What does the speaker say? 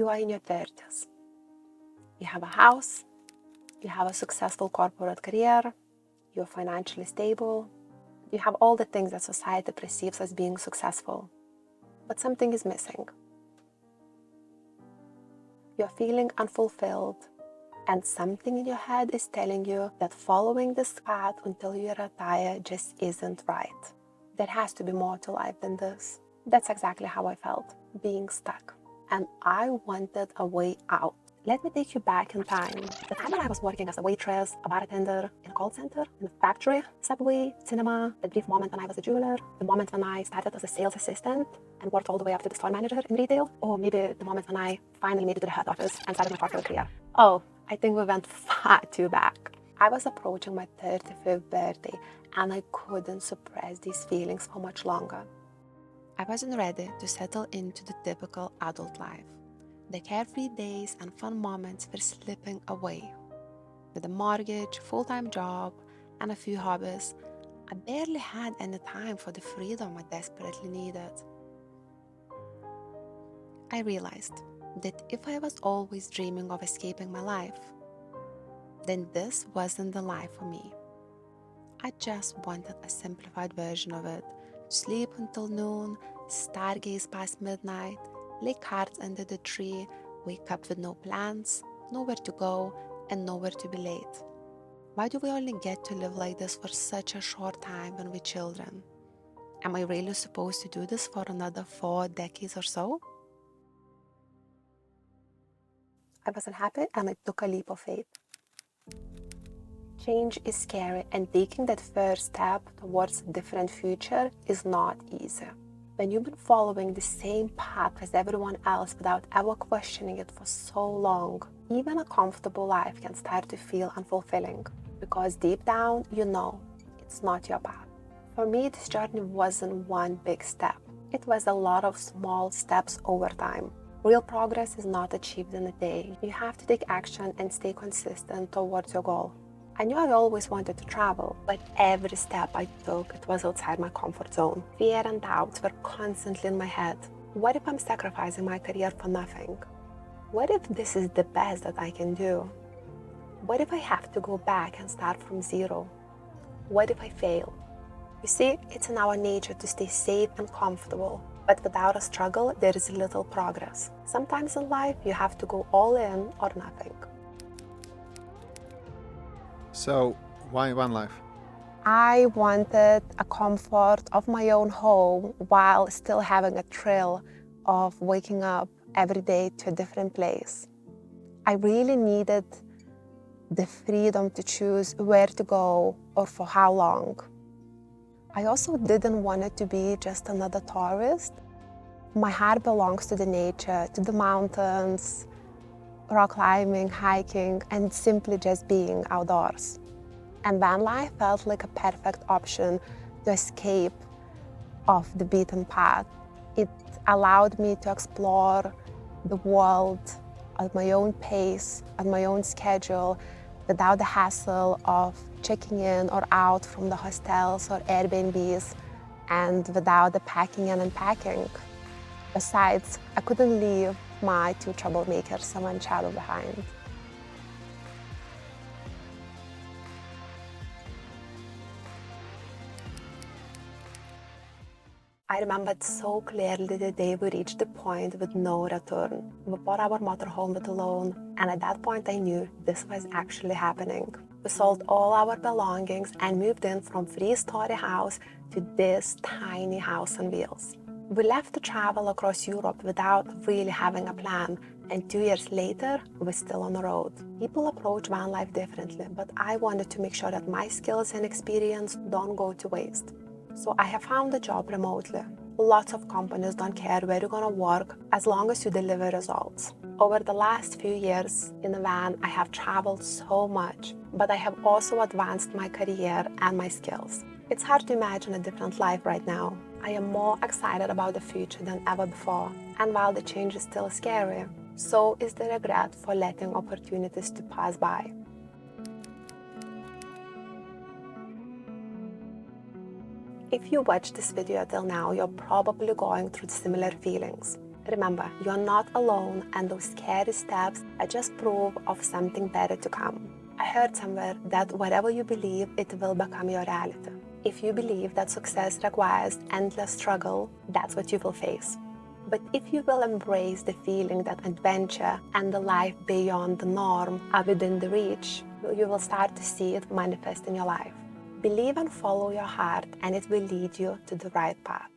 You are in your 30s. You have a house, you have a successful corporate career, you're financially stable, you have all the things that society perceives as being successful. But something is missing. You're feeling unfulfilled, and something in your head is telling you that following this path until you retire just isn't right. There has to be more to life than this. That's exactly how I felt, being stuck. And I wanted a way out. Let me take you back in time. The time when I was working as a waitress, a bartender, in a call center, in a factory, subway, cinema, the brief moment when I was a jeweler, the moment when I started as a sales assistant and worked all the way up to the store manager in retail, or maybe the moment when I finally made it to the head office and started my corporate career. Oh, I think we went far too back. I was approaching my 35th birthday and I couldn't suppress these feelings for much longer. I wasn't ready to settle into the typical adult life. The carefree days and fun moments were slipping away. With a mortgage, full-time job, and a few hobbies, I barely had any time for the freedom I desperately needed. I realized that if I was always dreaming of escaping my life, then this wasn't the life for me. I just wanted a simplified version of it. Sleep until noon, stargaze past midnight, lay cards under the tree, wake up with no plans, nowhere to go, and nowhere to be late. Why do we only get to live like this for such a short time when we're children? Am I really supposed to do this for another 4 decades or so? I wasn't happy and I took a leap of faith. Change is scary, and taking that first step towards a different future is not easy. When you've been following the same path as everyone else without ever questioning it for so long, even a comfortable life can start to feel unfulfilling, because deep down you know it's not your path. For me, this journey wasn't one big step. It was a lot of small steps over time. Real progress is not achieved in a day. You have to take action and stay consistent towards your goal. I knew I always wanted to travel, but every step I took, it was outside my comfort zone. Fear and doubts were constantly in my head. What if I'm sacrificing my career for nothing? What if this is the best that I can do? What if I have to go back and start from zero? What if I fail? You see, it's in our nature to stay safe and comfortable, but without a struggle, there is little progress. Sometimes in life, you have to go all in or nothing. So, why one life? I wanted a comfort of my own home while still having a thrill of waking up every day to a different place. I really needed the freedom to choose where to go or for how long. I also didn't want it to be just another tourist. My heart belongs to the nature, to the mountains, rock climbing, hiking, and simply just being outdoors. And van life felt like a perfect option to escape off the beaten path. It allowed me to explore the world at my own pace, at my own schedule, without the hassle of checking in or out from the hostels or Airbnbs, and without the packing and unpacking. Besides, I couldn't leave my 2 troublemakers, Summer and Shadow, behind. I remembered so clearly the day we reached the point with no return. We bought our motorhome with a loan, and at that point I knew this was actually happening. We sold all our belongings and moved in from 3-story house to this tiny house on wheels. We left to travel across Europe without really having a plan, and 2 years later, we're still on the road. People approach van life differently, but I wanted to make sure that my skills and experience don't go to waste. So I have found a job remotely. Lots of companies don't care where you're gonna work as long as you deliver results. Over the last few years in a van, I have traveled so much, but I have also advanced my career and my skills. It's hard to imagine a different life right now. I am more excited about the future than ever before. And while the change is still scary, so is the regret for letting opportunities to pass by. If you watched this video till now, you're probably going through similar feelings. Remember, you're not alone, and those scary steps are just proof of something better to come. I heard somewhere that whatever you believe, it will become your reality. If you believe that success requires endless struggle, that's what you will face. But if you will embrace the feeling that adventure and the life beyond the norm are within the reach, you will start to see it manifest in your life. Believe and follow your heart, and it will lead you to the right path.